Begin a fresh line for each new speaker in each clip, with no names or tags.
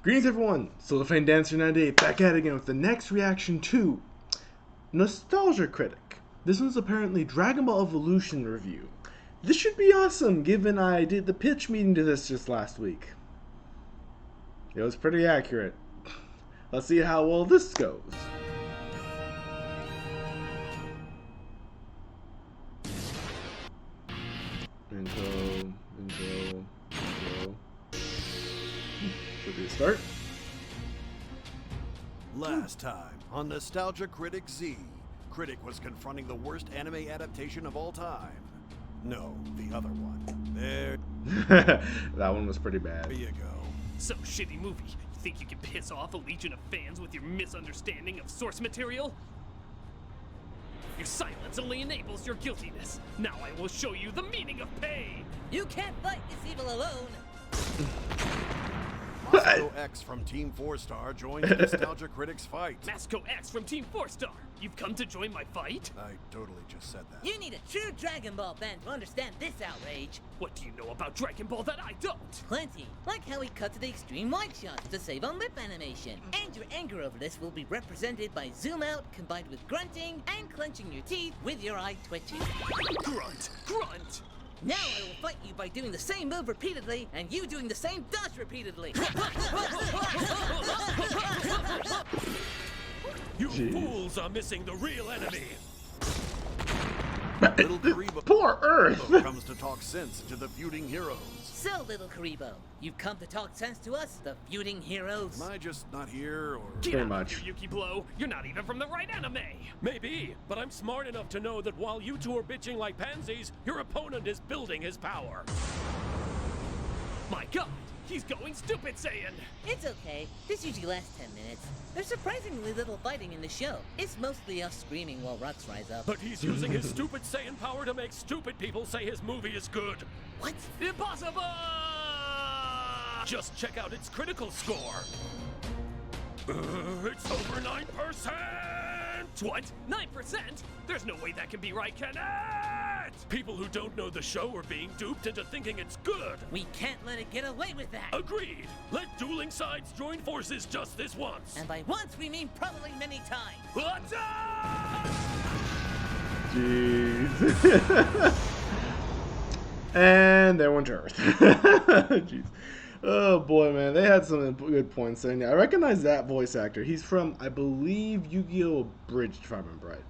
Greetings everyone, Cellophane Dancer 98 back at it again with the next reaction to Nostalgia Critic. This one's apparently Dragon Ball Evolution review. This should be awesome given I did the pitch meeting to this just last week. It was pretty accurate. Let's see how well this goes. Intro. Should we start?
Last time on Nostalgia Critic Z, Critic was confronting the worst anime adaptation of all time. No, the other one. There
That one was pretty bad.
you go.
So shitty movie. You think you can piss off a legion of fans with your misunderstanding of source material? Your silence only enables your guiltiness. Now I will show you the meaning of pain.
You can't fight this evil alone.
masakox from Team 4-Star joins Nostalgia Critic's fight.
masakox from Team 4-Star. You've come to join my fight?
I totally just said that.
You need a true Dragon Ball fan to understand this outrage.
What do you know about Dragon Ball that I don't?
Plenty. Like how he cut to the extreme wide shots to save on lip animation. And your anger over this will be represented by zoom out combined with grunting and clenching your teeth with your eye twitching.
Grunt! Grunt!
Now I will fight you by doing the same move repeatedly and you doing the same dodge repeatedly.
You fools are missing the real enemy!
Little Karibo
Poor Earth!
comes to talk sense to the feuding heroes.
So, little Karibo, you've come to talk sense to us, the feuding heroes.
Am I just not here, or...?
Get
Pretty
out
much.
of here, Yuki Blow. You're not even from the right anime.
Maybe, but I'm smart enough to know that while you two are bitching like pansies, your opponent is building his power.
My God, he's going stupid Saiyan.
It's okay. This usually lasts 10 minutes. There's surprisingly little fighting in the show. It's mostly us screaming while rocks rise up.
But he's using his stupid Saiyan power to make stupid people say his movie is good.
What?
Impossible!
Just check out its critical score. It's over 9%!
What? 9%? There's no way that can be right, can it?
People who don't know the show are being duped into thinking it's good.
We can't let it get away with that.
Agreed. Let dueling sides join forces just this once.
And by once, we mean probably many times.
What's up?
Jeez. And they went to Earth. Jeez. Oh boy, man, they had some good points in there. I recognize that voice actor. He's from, I believe, Yu-Gi-Oh! Abridged, if I remember right.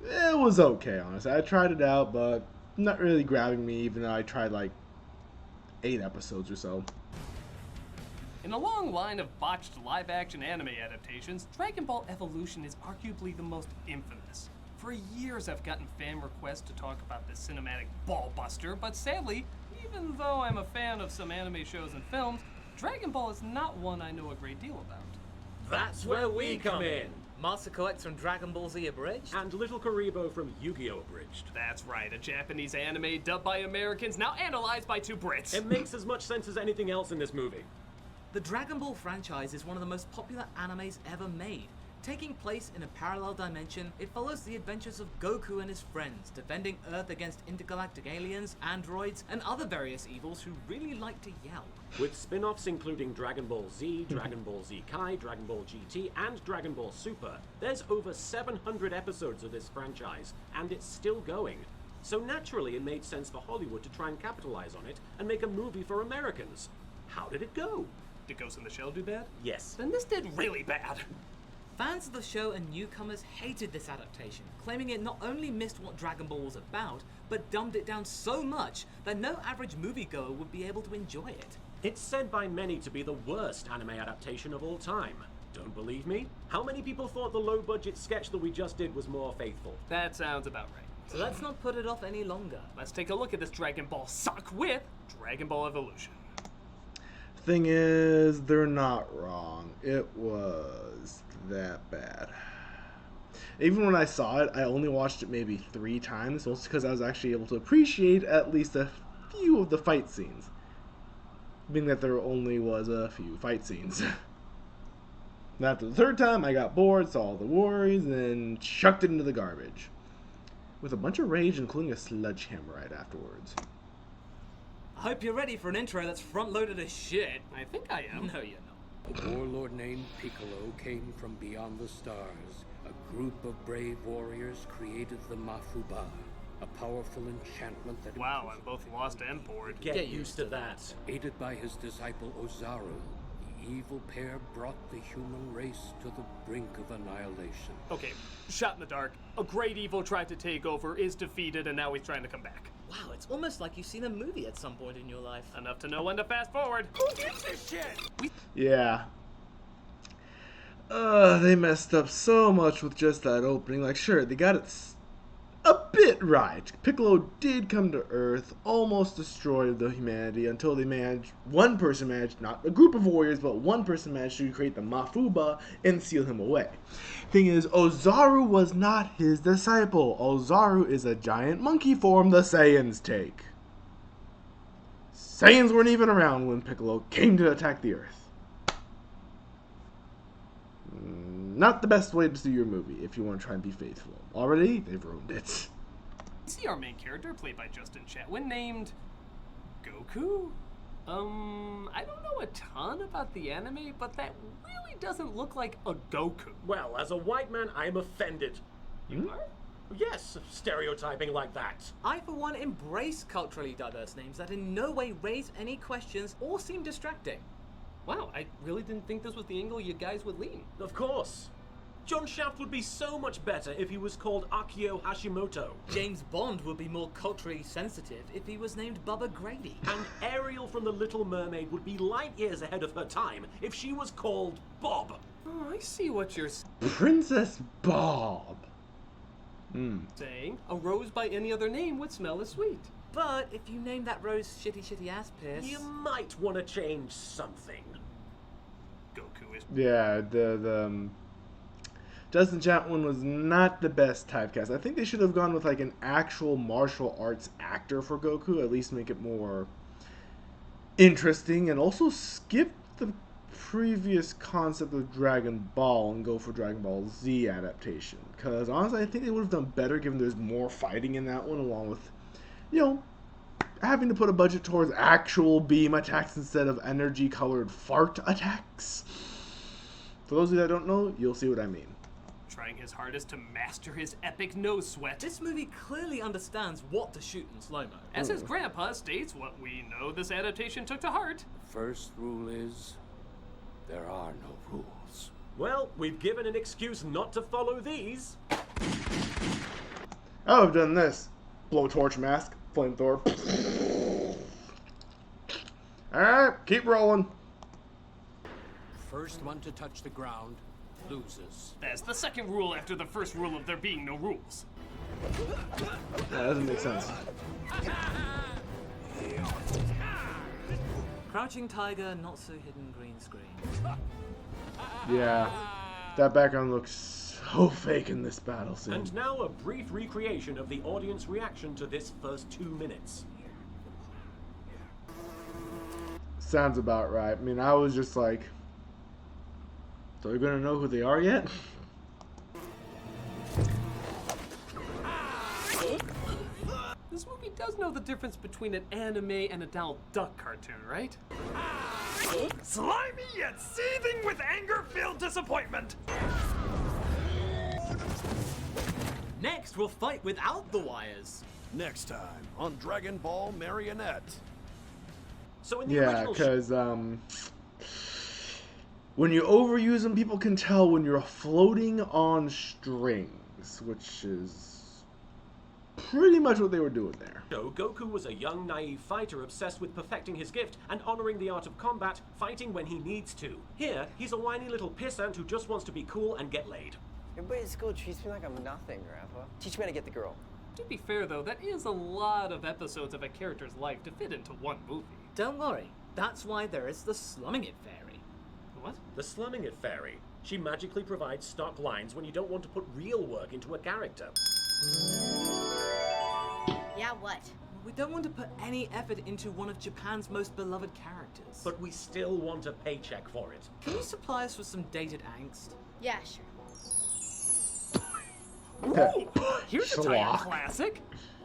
It was okay, honestly. I tried it out, but not really grabbing me, even though I tried like 8 episodes or so.
In a long line of botched live-action anime adaptations, Dragon Ball Evolution is arguably the most infamous. For years I've gotten fan requests to talk about this cinematic ball buster, but sadly, even though I'm a fan of some anime shows and films, Dragon Ball is not one I know a great deal about.
That's where we come in. masakox from Dragon Ball Z Abridged.
And Little Kuriboh from Yu-Gi-Oh! Abridged.
That's right, a Japanese anime dubbed by Americans, now analyzed by 2 Brits.
It makes as much sense as anything else in this movie.
The Dragon Ball franchise is one of the most popular animes ever made. Taking place in a parallel dimension, it follows the adventures of Goku and his friends, defending Earth against intergalactic aliens, androids, and other various evils who really like to yell.
With spin-offs including Dragon Ball Z, Dragon Ball Z Kai, Dragon Ball GT, and Dragon Ball Super, there's over 700 episodes of this franchise, and it's still going. So naturally it made sense for Hollywood to try and capitalize on it and make a movie for Americans. How did it go?
Did Ghost in the Shell do bad?
Yes.
Then this did really bad.
Fans of the show and newcomers hated this adaptation, claiming it not only missed what Dragon Ball was about, but dumbed it down so much that no average moviegoer would be able to enjoy it.
It's said by many to be the worst anime adaptation of all time. Don't believe me? How many people thought the low-budget sketch that we just did was more faithful?
That sounds about right.
So let's not put it off any longer.
Let's take a look at this Dragon Ball suck with Dragon Ball Evolution.
Thing is, they're not wrong. It was that bad. Even when I saw it, I only watched it maybe 3 times, mostly because I was actually able to appreciate at least a few of the fight scenes. Being that there only was a few fight scenes. And after the 3rd time, I got bored, saw all the worries, and then chucked it into the garbage. With a bunch of rage, including a sledgehammer right afterwards.
I hope you're ready for an intro that's front-loaded as shit.
I think I am.
No, you're not.
A warlord named Piccolo came from beyond the stars. A group of brave warriors created the Mafuba, a powerful enchantment that...
Wow, I'm both lost and bored.
Get used to that.
Aided by his disciple Ozaru, the evil pair brought the human race to the brink of annihilation.
Okay, shot in the dark. A great evil tried to take over, is defeated, and now he's trying to come back.
Wow, it's almost like you've seen a movie at some point in your life.
Enough to know when to fast forward. Who gives a shit?
Yeah. They messed up so much with just that opening. Like, sure, they got it a bit right. Piccolo did come to Earth, almost destroyed the humanity until one person managed, not a group of warriors, but one person managed to create the Mafuba and seal him away. Thing is, Ozaru was not his disciple. Ozaru is a giant monkey form the Saiyans take. Saiyans weren't even around when Piccolo came to attack the Earth. Not the best way to do your movie if you want to try and be faithful. Already, they've ruined it.
See our main character, played by Justin Chatwin, named Goku? I don't know a ton about the anime, but that really doesn't look like a Goku.
Well, as a white man, I'm offended.
You are?
Yes, stereotyping like that.
I, for one, embrace culturally diverse names that in no way raise any questions or seem distracting.
Wow, I really didn't think this was the angle you guys would lean.
Of course. John Shaft would be so much better if he was called Akio Hashimoto.
James Bond would be more culturally sensitive if he was named Bubba Grady.
And Ariel from The Little Mermaid would be light years ahead of her time if she was called Bob.
Oh, I see what you're
Princess Bob.
saying. A rose by any other name would smell as sweet.
But if you name that rose shitty ass Pierce...
You might want to change something.
Goku is...
Yeah, the Justin Chatwin was not the best typecast. I think they should have gone with like an actual martial arts actor for Goku, at least make it more interesting, and also skip the previous concept of Dragon Ball and go for Dragon Ball Z adaptation. Because honestly, I think they would have done better given there's more fighting in that one, along with, you know, having to put a budget towards actual beam attacks instead of energy-colored fart attacks. For those of you that don't know, you'll see what I mean.
Trying his hardest to master his epic nose sweat.
This movie clearly understands what to shoot in slow-mo.
As his grandpa states, what we know this adaptation took to heart.
The first rule is, there are no rules.
Well, we've given an excuse not to follow these.
Oh, I've done this. Blowtorch mask, flamethrower. Alright, keep rolling.
First one to touch the ground loses.
That's the second rule after the first rule of there being no rules.
That doesn't make sense.
Crouching Tiger, not so hidden green screen.
Yeah, that background looks so fake in this battle scene.
And now a brief recreation of the audience reaction to this first 2 minutes.
Sounds about right. I mean, I was just like, so you're gonna know who they are yet?
This movie does know the difference between an anime and a Donald Duck cartoon, right? Slimy yet seething with anger-filled disappointment!
Next, we'll fight without the wires.
Next time on Dragon Ball Marionette.
So in the
Yeah,
original
because when you overuse them, people can tell when you're floating on strings, which is pretty much what they were doing there.
show, Goku was a young, naive fighter obsessed with perfecting his gift and honoring the art of combat, fighting when he needs to. Here, he's a whiny little pissant who just wants to be cool and get laid.
Everybody at school treats me like I'm nothing, Grandpa. Teach me how to get the girl.
To be fair though, that is a lot of episodes of a character's life to fit into one movie.
Don't worry, that's why there is the Slumming It Fairy.
What?
The Slumming It Fairy. She magically provides stock lines when you don't want to put real work into a character.
Yeah, what?
We don't want to put any effort into one of Japan's most beloved characters.
But we still want a paycheck for it.
Can you supply us with some dated angst?
Yeah, sure.
Ooh, here's a tie
Schlock.
classic.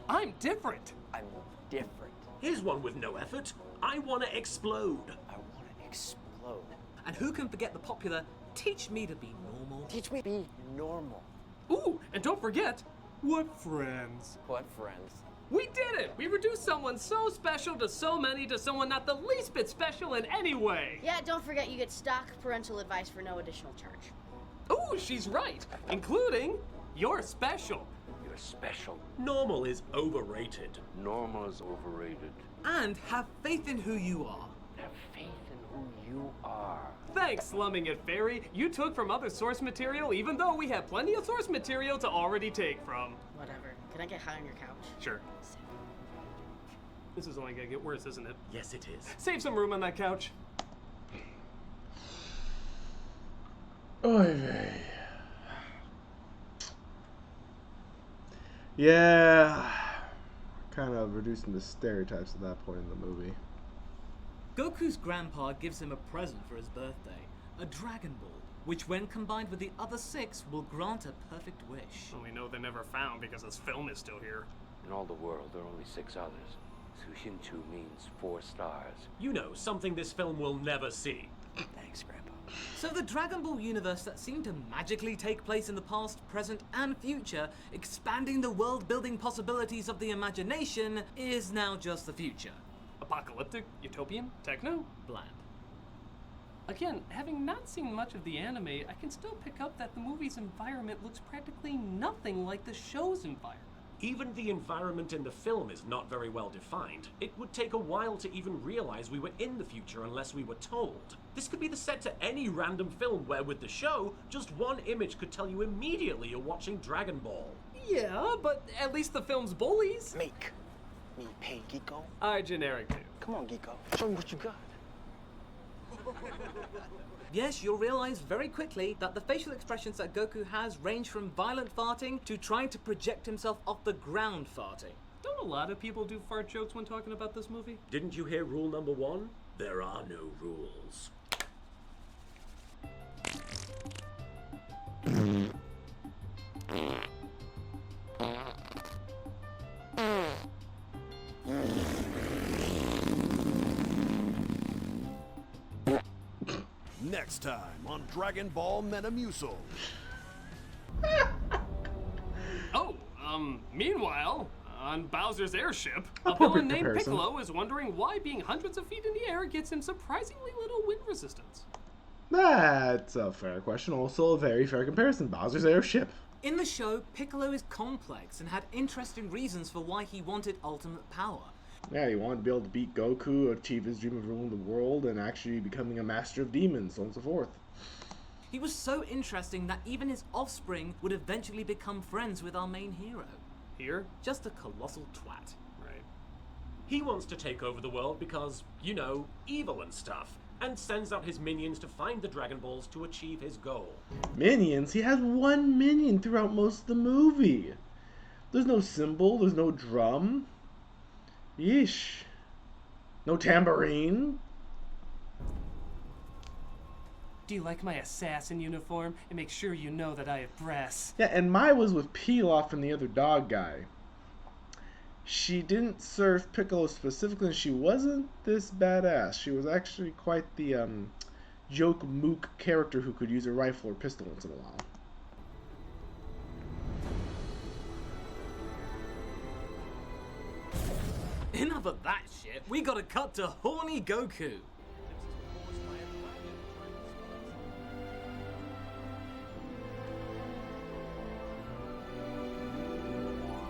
I'm different.
I'm different.
Here's one with no effort. I wanna explode.
I want to explode. Piccolo.
And who can forget the popular Teach Me to Be Normal?
Teach me to be normal.
Ooh, and don't forget, what friends?
What friends?
We did it! We reduced someone so special to so many to someone not the least bit special in any way.
Yeah, don't forget you get stock parental advice for no additional charge.
Ooh, she's right, including you're special.
You're special.
Normal is overrated.
Normal is overrated.
And have faith in who you are.
Have faith in who you are.
Thanks, Slumming It Fairy. You took from other source material even though we have plenty of source material to already take from.
Whatever. Can I get high on your couch?
Sure. This is only gonna get worse, isn't it?
Yes, it is.
Save some room on that couch.
Oy vey. Yeah. Kind of reducing the stereotypes at that point in the movie.
Goku's grandpa gives him a present for his birthday, a Dragon Ball, which when combined with the other 6 will grant a perfect wish.
Well, we know they're never found because this film is still here.
In all the world, there are only 6 others. Sushinchu means 4 stars.
You know, something this film will never see.
Thanks, Grandpa.
So the Dragon Ball universe that seemed to magically take place in the past, present, and future, expanding the world-building possibilities of the imagination, is now just the future.
Apocalyptic, utopian, techno?
Bland.
Again, having not seen much of the anime, I can still pick up that the movie's environment looks practically nothing like the show's environment.
Even the environment in the film is not very well defined. It would take a while to even realize we were in the future unless we were told. This could be the set to any random film where with the show, just one image could tell you immediately you're watching Dragon Ball.
Yeah, but at least the film's bullies.
Make me pay, Geeko.
I generic too.
Come on, Geeko. Show me what you got.
Yes, you'll realize very quickly that the facial expressions that Goku has range from violent farting to trying to project himself off the ground farting.
Don't a lot of people do fart jokes when talking about this movie?
Didn't you hear rule number 1? There are no rules.
Next time on Dragon Ball Metamucil.
Meanwhile, on Bowser's airship, a
Appropriate
villain named
comparison.
Piccolo is wondering why being hundreds of feet in the air gets him surprisingly little wind resistance.
That's a fair question. Also a very fair comparison. Bowser's airship.
In the show, Piccolo is complex and had interesting reasons for why he wanted ultimate power.
Yeah, he wanted to be able to beat Goku, achieve his dream of ruling the world, and actually becoming a master of demons, so on and so forth.
He was so interesting that even his offspring would eventually become friends with our main hero.
Here?
Just a colossal twat.
Right.
He wants to take over the world because, you know, evil and stuff, and sends out his minions to find the Dragon Balls to achieve his goal.
Minions? He has one minion throughout most of the movie. There's no cymbal, there's no drum. Yeesh. No tambourine.
Do you like my assassin uniform? And make sure you know that I have breasts.
Yeah, and Mai was with Pilaf and the other dog guy. She didn't serve Piccolo specifically, and she wasn't this badass. She was actually quite the joke mook character who could use a rifle or pistol once in a while.
Enough of that shit. We gotta cut to horny Goku.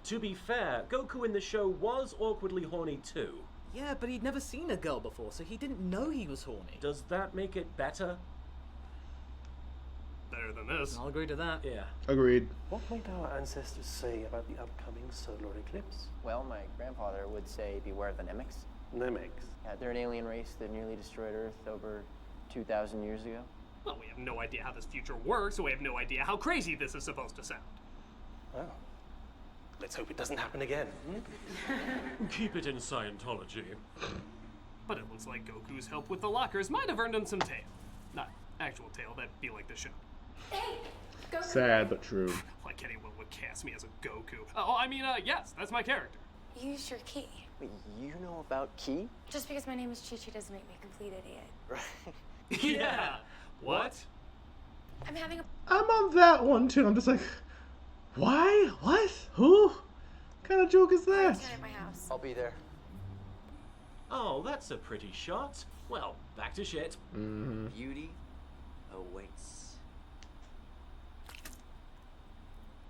To be fair, Goku in the show was awkwardly horny too.
Yeah, but he'd never seen a girl before, so he didn't know he was horny.
Does that make it better?
Better than this.
I'll agree to that.
Yeah.
Agreed.
What might our ancestors say about the upcoming solar eclipse?
Well, my grandfather would say beware of the Nemeks.
Nemeks.
Yeah, they're an alien race that nearly destroyed Earth over 2,000 years ago.
Well, we have no idea how this future works, so we have no idea how crazy this is supposed to sound.
Well, let's hope it doesn't happen again.
Keep it in Scientology.
But it looks like Goku's help with the lockers might have earned him some tail. Not actual tail, that'd be like the show.
Hey, Goku.
Sad but true.
Like anyone would cast me as a Goku. Yes, that's my character.
Use your key.
Wait, you know about Ki?
Just because my name is Chi-Chi doesn't make me a complete idiot.
Right.
Yeah. What?
I'm having a
I'm on that one too. I'm just like, why? What? Who? What kind of joke is that?
party at my house.
I'll be there.
Oh, that's a pretty shot. Well, back to shit.
Beauty awaits.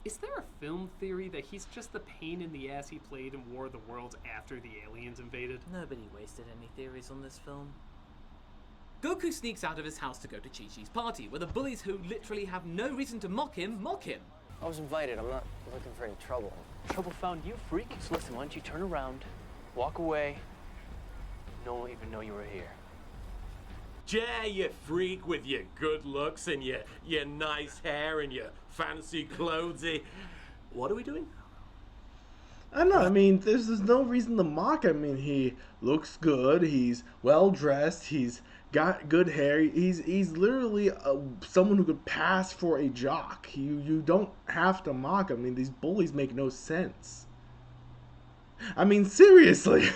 Is there a film theory that he's just the pain in the ass he played in War of the Worlds after the aliens invaded?
Nobody wasted any theories on this film. Goku sneaks out of his house to go to Chi-Chi's party, where the bullies who literally have no reason to mock him.
I was invited. I'm not looking for any trouble.
Trouble found you, freak. So listen, why don't you turn around, walk away. No one will even know you were here.
Yeah, you freak with your good looks and your nice hair and your fancy clothesy. What are we doing?
I don't know. I mean, there's no reason to mock him. I mean, he looks good. He's well dressed. He's got good hair. He's literally someone who could pass for a jock. You don't have to mock him. I mean, these bullies make no sense. I mean, seriously.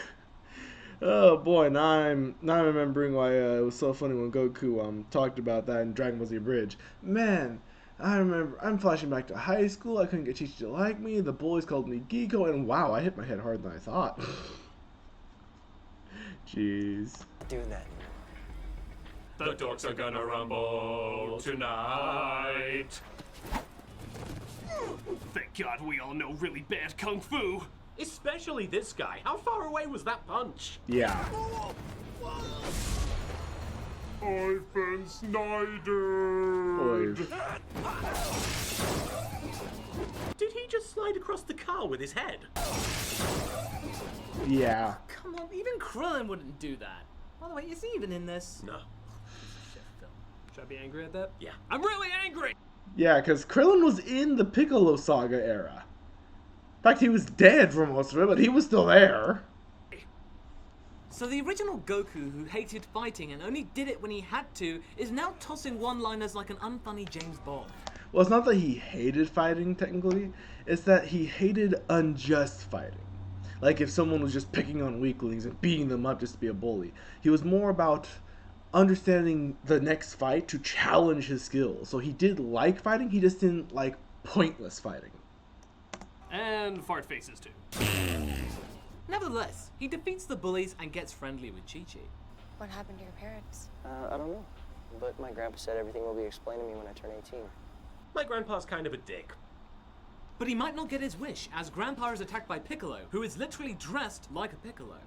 Oh boy, now I'm remembering why it was so funny when Goku talked about that in Dragon Ball Z Bridge. Man, I remember I'm flashing back to high school. I couldn't get Chi-Chi to like me. The bullies called me Geeko, and wow, I hit my head harder than I thought. Jeez.
Do that.
The dorks are gonna rumble tonight.
Thank God we all know really bad kung fu.
Especially this guy. How far away was that punch?
Yeah.
I've been snidered.
Did he just slide across the car with his head?
Yeah.
Come on, even Krillin wouldn't do that. By the way, is he even in this?
No.
Should I be angry at that?
Yeah.
I'm really angry!
Yeah, because Krillin was in the Piccolo Saga era. In fact, he was dead for most of it, but he was still there.
So the original Goku, who hated fighting and only did it when he had to, is now tossing one-liners like an unfunny James Bond.
Well, it's not that he hated fighting, technically. It's that he hated unjust fighting. Like if someone was just picking on weaklings and beating them up just to be a bully. He was more about understanding the next fight to challenge his skills. So he did like fighting, he just didn't like pointless fighting.
And fart faces too.
Nevertheless, he defeats the bullies and gets friendly with Chi-Chi.
What happened to your parents?
I don't know. But my grandpa said everything will be explained to me when I turn 18.
My grandpa's kind of a dick.
But he might not get his wish, as Grandpa is attacked by Piccolo, who is literally dressed like a Piccolo.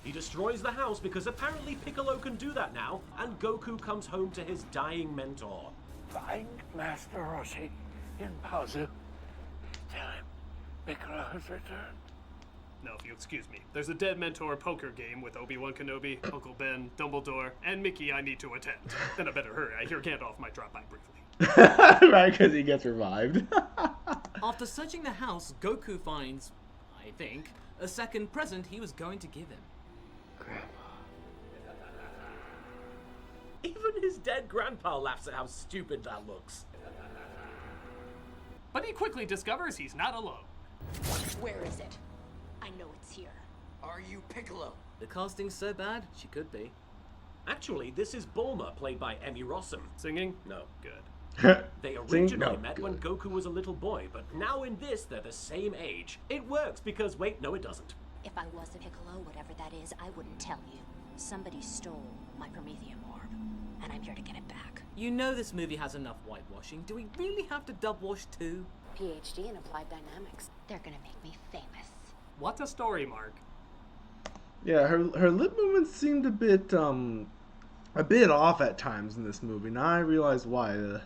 He destroys the house because apparently Piccolo can do that now, and Goku comes home to his dying mentor.
Find Master Roshi in Pazu. Tell him Piccolo has returned.
No, if you excuse me. There's a dead mentor poker game with Obi-Wan Kenobi, Uncle Ben, Dumbledore, and Mickey I need to attend. Then I better hurry. I hear Gandalf might drop by briefly.
Right, because he gets revived.
After searching the house, Goku finds, I think, a second present he was going to give him.
Grandpa.
Even his dead grandpa laughs at how stupid that looks.
But he quickly discovers he's not alone.
Where is it? I know it's here.
Are you Piccolo?
The casting's so bad, she could be.
Actually, this is Bulma, played by Emmy Rossum.
Singing?
No.
Good.
They originally met when Goku was a little boy, but now in this, they're the same age. It works because, wait, no it doesn't.
If I was a Piccolo, whatever that is, I wouldn't tell you. Somebody stole my Prometheum orb, and I'm here to get it back.
You know this movie has enough whitewashing. Do we really have to dub wash too?
PhD in applied dynamics. They're gonna make me famous.
What a story, Mark.
Yeah, her lip movements seemed a bit off at times in this movie. Now I realize why.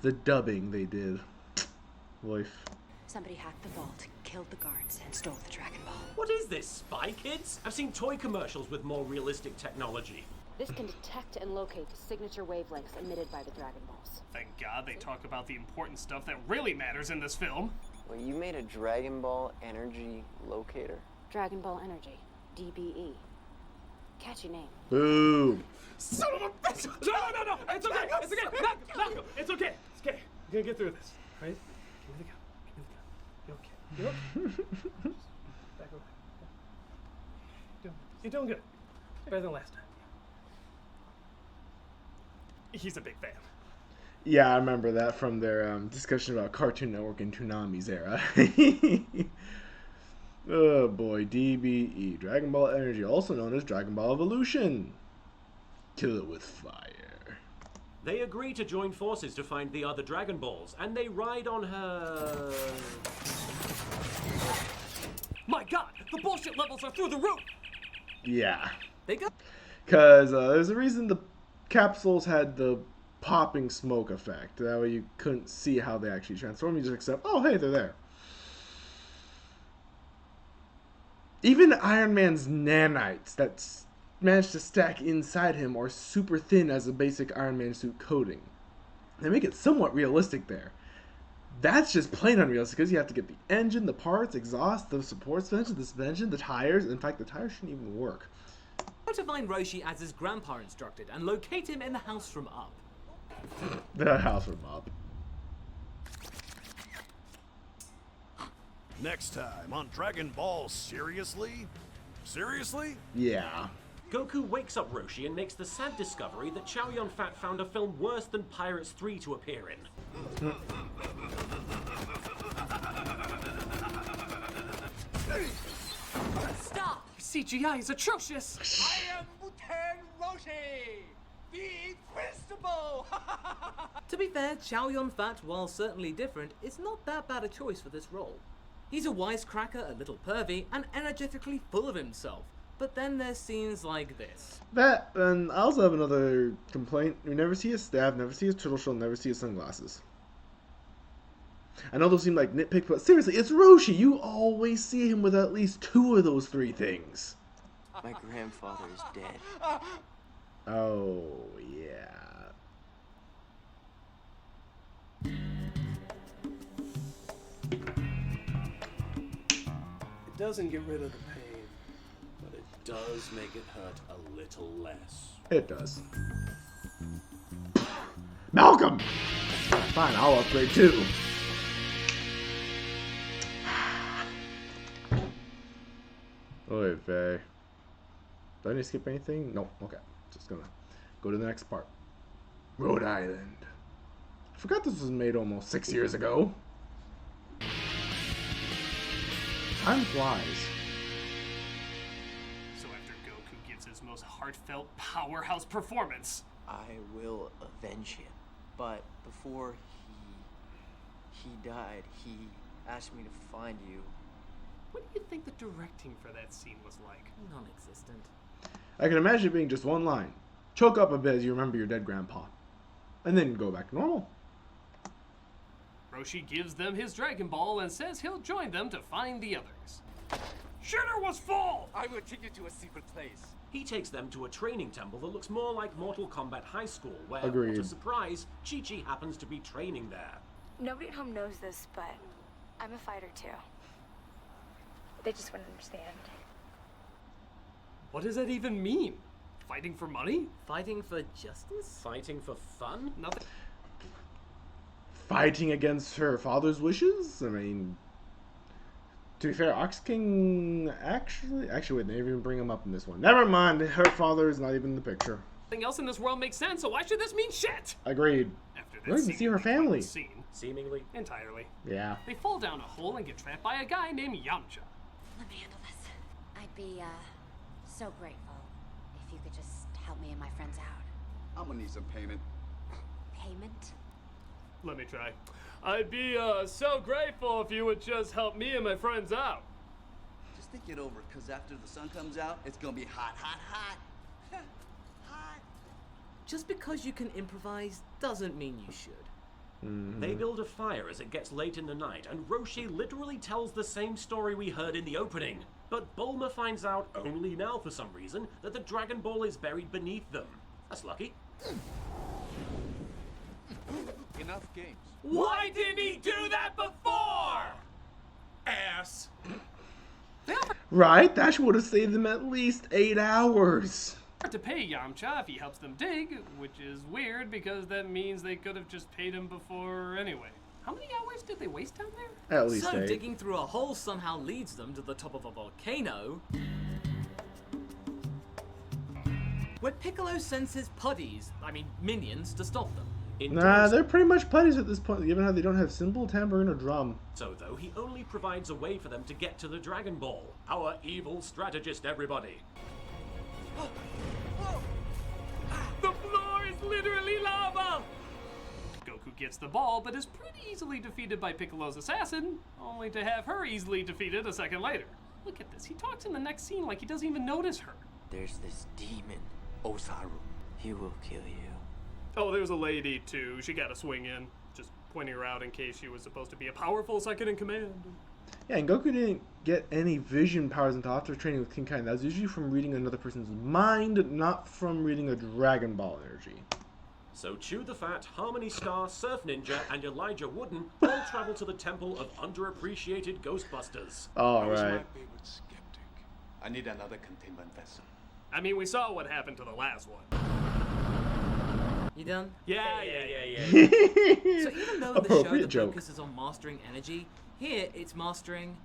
The dubbing they did. Life.
Somebody hacked the vault, killed the guards, and stole the Dragon Ball.
What is this, Spy Kids? I've seen toy commercials with more realistic technology.
This can detect and locate the signature wavelengths emitted by the Dragon Balls.
Thank God they talk about the important stuff that really matters in this film.
Well, you made a Dragon Ball energy locator?
Dragon Ball Energy, DBE. Catchy name.
Boom.
Son of a bitch! No! It's okay! It's okay! No! It's okay! It's okay. We're gonna get through this, right? Give me the gun. You're okay. You're okay. Just back away. You're doing good. Better than last time. he's a big fan.
Yeah, I remember that from their discussion about Cartoon Network and Toonami's era. Oh boy, DBE, Dragon Ball Energy, also known as Dragon Ball Evolution. Kill it with fire.
They agree to join forces to find the other Dragon Balls, and they ride on her...
My god, the bullshit levels are through the roof!
Yeah.
They go.
Because there's a reason the capsules had the popping smoke effect. That way you couldn't see how they actually transform. You just accept, oh, hey, they're there. Even Iron Man's nanites that managed to stack inside him are super thin as a basic Iron Man suit coating. They make it somewhat realistic there. That's just plain unrealistic because you have to get the engine, the parts, exhaust, the support suspension, the suspension, the tires. In fact, the tires shouldn't even work.
Go to find Roshi as his grandpa instructed and locate him in the house from up.
The house from up.
Next time on Dragon Ball, seriously? Seriously?
Yeah.
Goku wakes up Roshi and makes the sad discovery that Chow Yun-Fat found a film worse than Pirates 3 to appear in.
Stop! CGI is atrocious!
I am Muten Roshi, the Inquisible!
To be fair, Chow Yun-Fat, while certainly different, is not that bad a choice for this role. He's a wisecracker, a little pervy, and energetically full of himself. But then there's scenes like this.
That, and I also have another complaint. We never see his staff, never see his turtle shell, never see his sunglasses. I know those seem like nitpicks, but seriously, it's Roshi! You always see him with at least 2 of those 3 things.
My grandfather is dead.
Oh, yeah.
It doesn't get rid of the pain, but it does make it hurt a little less.
It does. Malcolm! Fine, I'll upgrade too. Oy vey. Did I need to skip anything? No. Okay. Just gonna go to the next part. Rhode Island. I forgot this was made almost 6 years ago. Time flies.
So after Goku gives his most heartfelt powerhouse performance,
I will avenge him. But before he died, he asked me to find you.
what do you think the directing for that scene was like?
Non-existent.
I can imagine it being just one line. Choke up a bit as you remember your dead grandpa. And then go back to normal.
Roshi gives them his Dragon Ball and says he'll join them to find the others. Shitter was full!
I will take you to a secret place.
He takes them to a training temple that looks more like Mortal Kombat High School, where,
Agreed.
what a surprise, Chi-Chi happens to be training there.
Nobody at home knows this, but I'm a fighter too. They just wouldn't understand.
What does that even mean? Fighting for money?
Fighting for justice?
Fighting for fun?
Nothing.
Fighting against her father's wishes? I mean, to be fair, Ox King actually wait, they didn't even bring him up in this one. Never mind, her father is not even in the picture.
Nothing else in this world makes sense, so why should this mean shit?
Agreed.
After
We don't even see her family.
Scene,
seemingly.
Entirely.
Yeah.
They fall down a hole and get trapped by a guy named Yamcha.
Let me handle this. I'd be, so grateful if you could just help me and my friends out.
I'm gonna need some payment.
Payment?
Let me try. I'd be, so grateful if you would just help me and my friends out.
Just think it over, because after the sun comes out, it's gonna be hot, hot, hot. Hot.
Just because you can improvise doesn't mean you should.
They build a fire as it gets late in the night, and Roshi literally tells the same story we heard in the opening. But Bulma finds out, only now for some reason, that the Dragon Ball is buried beneath them. That's lucky.
Enough games.
Why didn't he do that before?
Ass.
Right? That would have saved them at least 8 hours.
To pay Yamcha if he helps them dig, which is weird because that means they could have just paid him before anyway. How many hours did they waste down there?
At least
so
8.
digging through a hole somehow leads them to the top of a volcano. where Piccolo sends his minions, to stop them.
Nah, they're pretty much putties at this point, given how they don't have cymbal, tambourine, or drum.
So, though, he only provides a way for them to get to the Dragon Ball. Our evil strategist, everybody.
The floor is literally lava!
Goku gets the ball, but is pretty easily defeated by Piccolo's assassin, only to have her easily defeated a second later. Look at this, he talks in the next scene like he doesn't even notice her.
There's this demon, Ozaru. He will kill you.
Oh, there's a lady too, she got a swing in. Just pointing her out in case she was supposed to be a powerful second in command.
Yeah, and Goku didn't get any vision powers until after training with King Kai. That was usually from reading another person's mind, not from reading a Dragon Ball energy.
So Chew the Fat, Harmony Star, Surf Ninja, and Elijah Wooden all travel to the temple of underappreciated Ghostbusters.
All
Who's
right.
my favorite skeptic? I need another containment vessel.
I mean, we saw what happened to the last one.
You done?
Yeah.
So even though the show
Appropriate
that
joke.
focuses on mastering energy, here it's mastering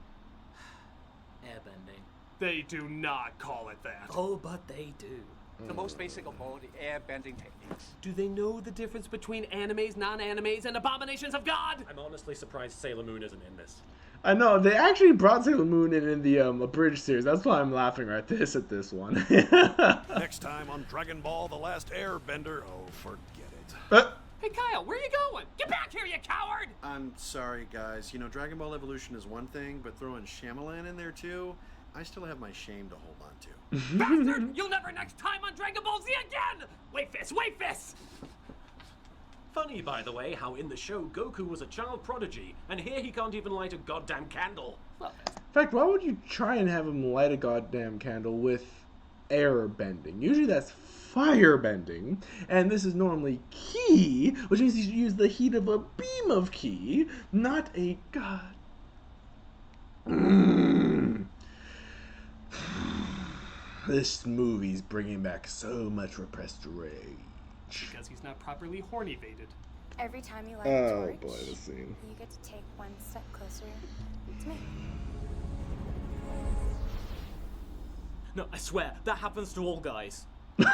airbending.
They do not call it that.
Oh, but they do.
The most basic of all the air bending techniques.
Do they know the difference between animes, non-animes, and abominations of God?
I'm honestly surprised Sailor Moon isn't in this.
I know, they actually brought Sailor Moon in the abridged series. That's why I'm laughing at this one.
Next time on Dragon Ball The Last Airbender, oh, forget it.
Hey Kyle, where are you going? Get back here, you coward!
I'm sorry, guys. You know, Dragon Ball Evolution is one thing, but throwing Shyamalan in there too, I still have my shame to hold on to.
Bastard! You'll never next time on Dragon Ball Z again! Wait this!
Funny, by the way, how in the show Goku was a child prodigy, and here he can't even light a goddamn candle.
In fact, why would you try and have him light a goddamn candle with air bending? Usually that's fire bending, and this is normally ki, which means you should use the heat of a beam of ki, not a god. This movie's bringing back so much repressed rage.
Because he's not properly horny-vated.
Every time you light a
Oh
torch,
boy, the scene.
you get to take one step closer to me.
No, I swear, that happens to all guys.
It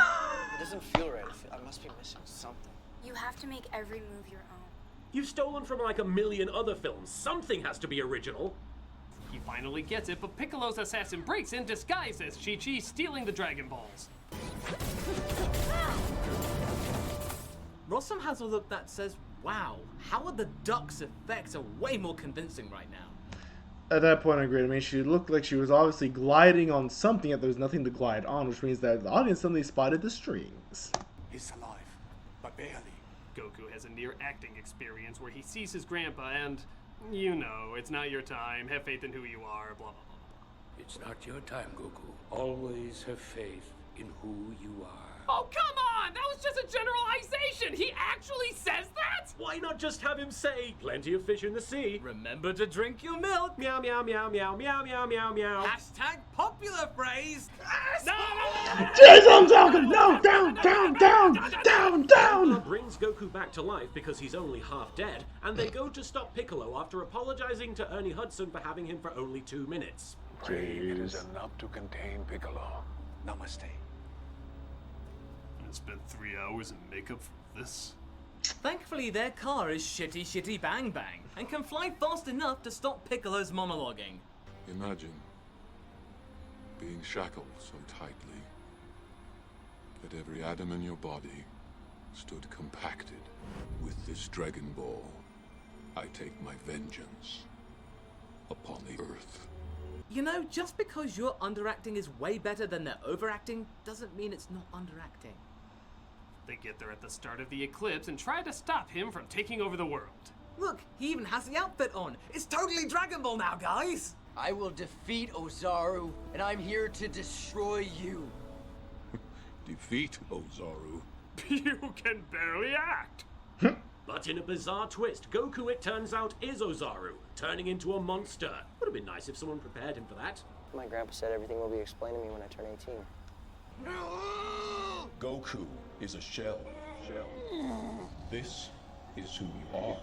doesn't feel right. I must be missing something.
You have to make every move your own.
You've stolen from like a million other films. Something has to be original.
He finally gets it, but Piccolo's assassin breaks in disguised as Chi-Chi, stealing the Dragon Balls.
Rossum has a look that says, wow, Howard the Duck's effects are way more convincing right now.
At that point, I agree. I mean, she looked like she was obviously gliding on something, yet there was nothing to glide on, which means that the audience suddenly spotted the strings.
He's alive, but barely.
Goku has a near acting experience where he sees his grandpa and, you know, it's not your time, have faith in who you are, blah, blah, blah, blah.
It's not your time, Goku. Always have faith in who you are.
Oh, come on! That was just a generalization! He actually says that?!
Why not just have him say, plenty of fish in the sea?
Remember to drink your milk!
Meow, meow, meow, meow, meow, meow, meow, meow.
Hashtag popular phrase!
Jeez, I'm talking! No, down!
Brings Goku back to life because he's only half dead, and they go to stop Piccolo after apologizing to Ernie Hudson for having him for only 2 minutes.
Brave, it is enough to contain Piccolo. Namaste.
I spent 3 hours in makeup for this.
Thankfully, their car is shitty bang bang and can fly fast enough to stop Piccolo's monologuing.
Imagine being shackled so tightly that every atom in your body stood compacted. With this Dragon Ball, I take my vengeance upon the Earth.
You know, just because your underacting is way better than their overacting doesn't mean it's not underacting.
They get there at the start of the eclipse and try to stop him from taking over the world.
Look, he even has the outfit on. It's totally Dragon Ball now, guys!
I will defeat Ozaru, and I'm here to destroy you.
Defeat Ozaru.
You can barely act!
But in a bizarre twist, Goku, it turns out, is Ozaru, turning into a monster. Would have been nice if someone prepared him for that.
My grandpa said everything will be explained to me when I turn 18.
Goku is a shell. This is who you are.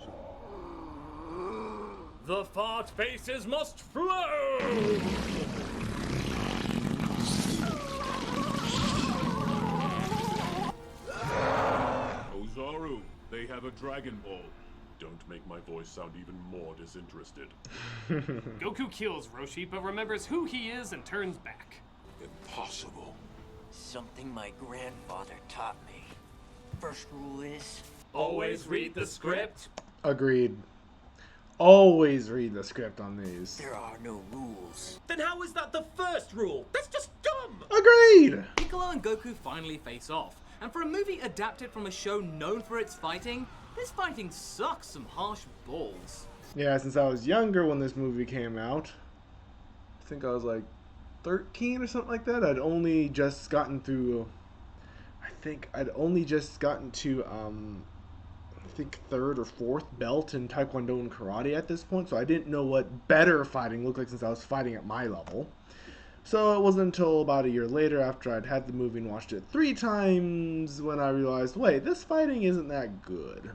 The fart faces must flow!
They have a Dragon Ball. Don't make my voice sound even more disinterested.
Goku kills Roshi, but remembers who he is and turns back.
Impossible.
Something my grandfather taught me. First rule is...
Always read the script.
Agreed. Always read the script on these.
There are no rules.
Then how is that the first rule? That's just dumb!
Agreed!
Piccolo and Goku finally face off, and for a movie adapted from a show known for its fighting, this fighting sucks some harsh balls.
Yeah, since I was younger when this movie came out, I think I was like 13 or something like that. I'd only just gotten through, I think to, I think 3rd or 4th belt in Taekwondo and Karate at this point, so I didn't know what better fighting looked like since I was fighting at my level. So it wasn't until about a year later, after I'd had the movie and watched it 3 times, when I realized, wait, this fighting isn't that good.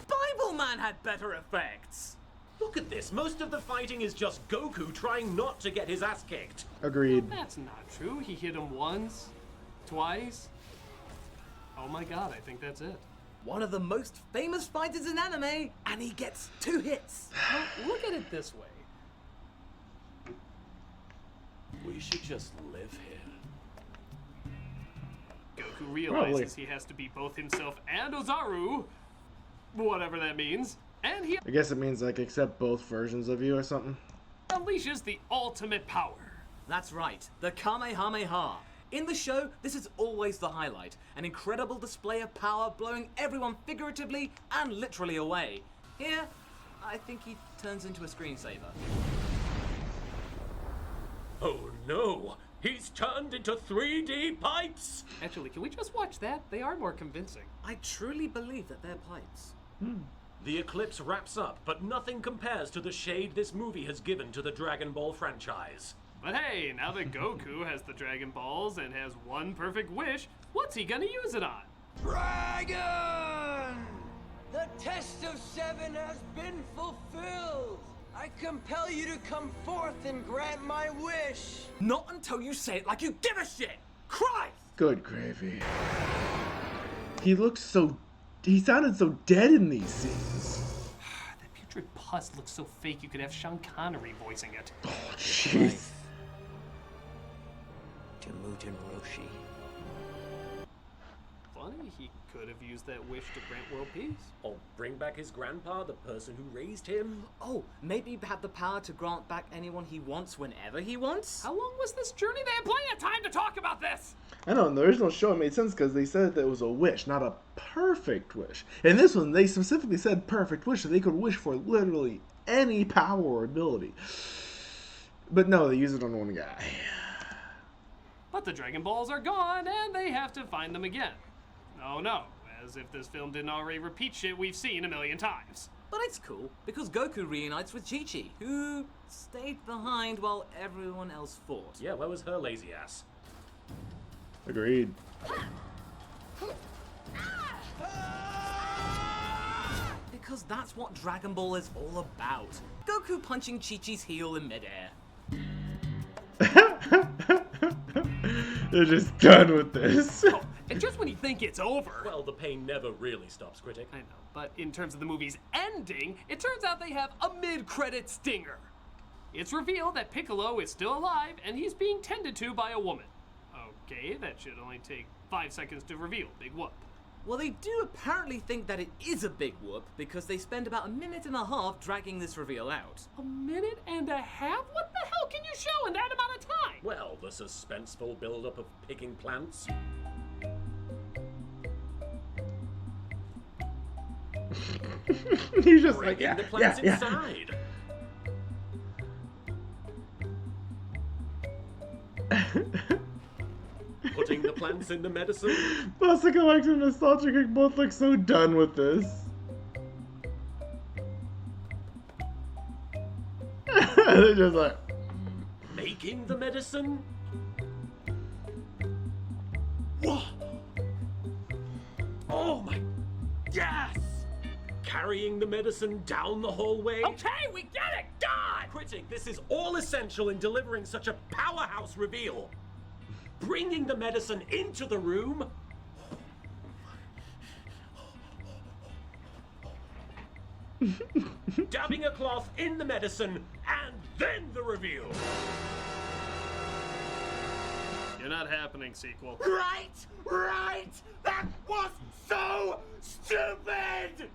Bible Man had better effects!
Look at this. Most of the fighting is just Goku trying not to get his ass kicked.
Agreed.
That's not true. He hit him once, twice. Oh my god, I think that's it.
One of the most famous fighters in anime, and he gets 2 hits.
Well, look at it this way.
We should just live here.
Goku realizes he has to be both himself and Ozaru, whatever that means, and he
I guess it means like accept both versions of you or something.
unleashes the ultimate power.
That's right, the Kamehameha. In the show, this is always the highlight. An incredible display of power blowing everyone figuratively and literally away. Here, I think he turns into a screensaver.
Oh no! He's turned into 3D pipes!
Actually, can we just watch that? They are more convincing.
I truly believe that they're pipes.
The eclipse wraps up, but nothing compares to the shade this movie has given to the Dragon Ball franchise.
But hey, now that Goku has the Dragon Balls and has one perfect wish, what's he gonna use it on?
Dragon! The test of 7 has been fulfilled! I compel you to come forth and grant my wish!
Not until you say it like you give a shit! Christ!
Good gravy. He sounded so dead in these scenes.
That putrid pus looks so fake you could have Sean Connery voicing it.
Oh, jeez.
To Muten Roshi.
Funny, he could have used that wish to grant world peace.
Or bring back his grandpa, the person who raised him.
Oh, maybe have the power to grant back anyone he wants whenever he wants?
How long was this journey? They had plenty of time to talk about this!
I know, in the original show it made sense because they said that it was a wish, not a perfect wish. In this one, they specifically said perfect wish, so they could wish for literally any power or ability. But no, they use it on one guy.
But the Dragon Balls are gone, and they have to find them again. Oh no, as if this film didn't already repeat shit we've seen a million times.
But it's cool, because Goku reunites with Chi-Chi, who stayed behind while everyone else fought.
Yeah, where was her lazy ass?
Agreed.
Because that's what Dragon Ball is all about. Goku punching Chi-Chi's heel in midair.
They're just done with this.
Oh, and just when you think it's over...
Well, the pain never really stops, Critic.
I know, but in terms of the movie's ending, it turns out they have a mid-credit stinger. It's revealed that Piccolo is still alive, and he's being tended to by a woman. Okay, that should only take 5 seconds to reveal. Big whoop.
Well, they do apparently think that it is a big whoop, because they spend about 1.5 minutes dragging this reveal out.
1.5 minutes? What the hell can you show in that amount of time?
Well, the suspenseful build-up of picking plants.
He's just
Breaking
like,
the plants
yeah.
inside. Putting the plants in the medicine.
Masakox and Nostalgic both look so done with this. They're just like...
Making the medicine? Whoa! Oh my... Yes!
carrying the medicine down the hallway.
Okay, we get it! God!
Critic, this is all essential in delivering such a powerhouse reveal. Bringing the medicine into the room. Dabbing a cloth in the medicine, and then the reveal.
You're not happening, sequel.
Right! That was so stupid!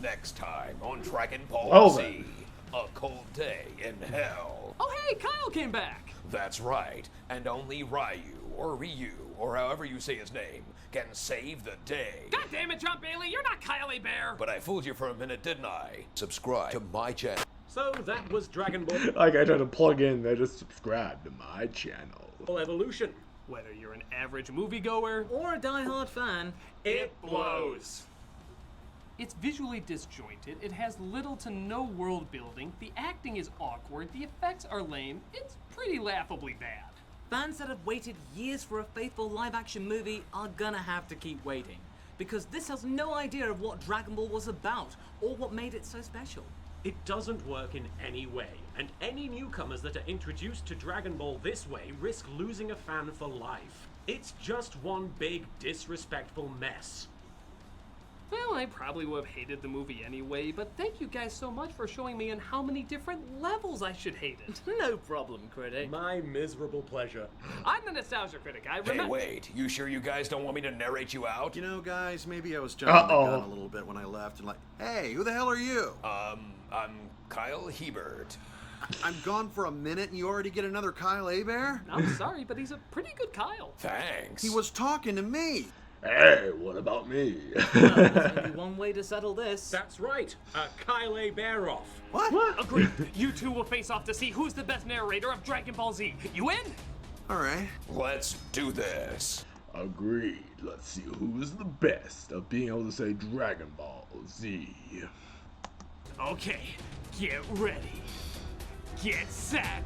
Next time on Dragon Ball
Well
Z, a cold day in hell.
Oh hey, Kyle came back!
That's right, and only Ryu, or Ryu, or however you say his name, can save the day.
God damn it, John Bailey, you're not Kyle Bear!
But I fooled you for a minute, didn't I? Subscribe to my channel.
So that was Dragon Ball
Like I tried to plug in, they just subscribe to my channel.
Evolution.
Whether you're an average moviegoer
Or a die-hard fan,
it blows. It's visually disjointed, it has little to no world building, the acting is awkward, the effects are lame, it's pretty laughably bad.
fans that have waited years for a faithful live-action movie are gonna have to keep waiting. Because this has no idea of what Dragon Ball was about, or what made it so special.
It doesn't work in any way, and any newcomers that are introduced to Dragon Ball this way risk losing a fan for life. It's just one big disrespectful mess.
Well, I probably would have hated the movie anyway, but thank you guys so much for showing me on how many different levels I should hate it.
No problem, Critic.
My miserable pleasure.
I'm the Nostalgia Critic, I
Hey,
remember-
wait, you sure you guys don't want me to narrate you out?
You know, guys, maybe I was jumping the gun a little bit when I left and like, hey, who the hell are you?
I'm Kyle Hebert.
I'm gone for a minute and you already get another Kyle Bear?
I'm sorry, but he's a pretty good Kyle.
Thanks.
He was talking to me.
Hey, what about me?
Well, there's only one way to settle this.
That's right, Kyle Bear off.
What?
Agreed. You two will face off to see who's the best narrator of Dragon Ball Z. You in?
All right.
Let's do this.
Agreed. Let's see who's the best of being able to say Dragon Ball Z.
Okay, get ready. Get set.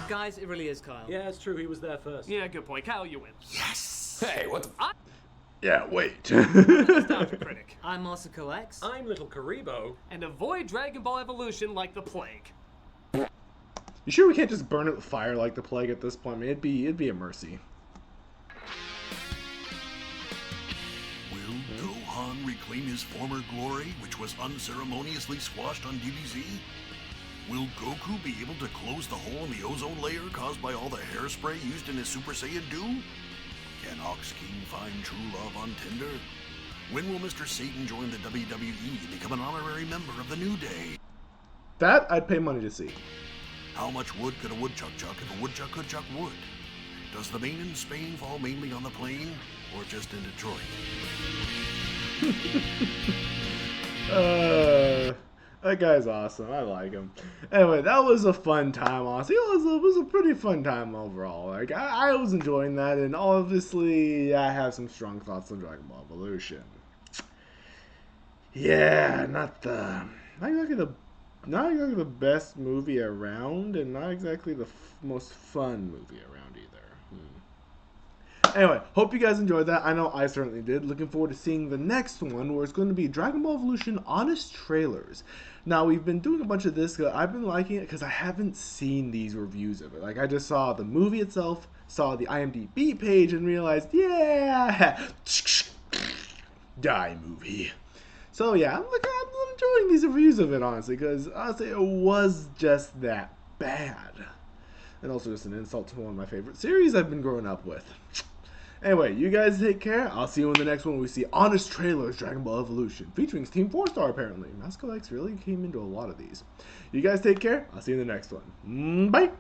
Guys, it really is Kyle.
Yeah, it's true, he was there first.
Yeah, good point. Kyle, you win.
Yes.
Hey, what the
Yeah, wait.
Nostalgia Critic.
I'm masakox.
I'm Little Kuriboh.
And avoid Dragon Ball Evolution like the plague.
You sure we can't just burn it with fire like the plague at this point? I mean, it'd be a mercy.
Will Gohan reclaim his former glory, which was unceremoniously squashed on DBZ? Will Goku be able to close the hole in the ozone layer caused by all the hairspray used in his Super Saiyan 2? Can Ox King find true love on Tinder? When will Mr. Satan join the WWE and become an honorary member of the New Day?
That I'd pay money to see.
How much wood could a woodchuck chuck if a woodchuck could chuck wood? Does the main in Spain fall mainly on the plain, or just in Detroit?
That guy's awesome. I like him. Anyway, that was a fun time, honestly. It was a pretty fun time overall. Like, I was enjoying that, and obviously I have some strong thoughts on Dragon Ball Evolution. Yeah, not exactly the best movie around, and not exactly the most fun movie around either. Anyway, hope you guys enjoyed that. I know I certainly did. Looking forward to seeing the next one, where it's going to be Dragon Ball Evolution Honest Trailers. Now, we've been doing a bunch of this. I've been liking it because I haven't seen these reviews of it. Like, I just saw the movie itself, saw the IMDb page, and realized, yeah, die movie. So, yeah, I'm enjoying these reviews of it, honestly, because, honestly, it was just that bad. And also just an insult to one of my favorite series I've been growing up with. Anyway, you guys take care. I'll see you in the next one where we see Honest Trailers Dragon Ball Evolution, featuring Team 4-Star apparently. masakox really came into a lot of these. You guys take care. I'll see you in the next one. Bye!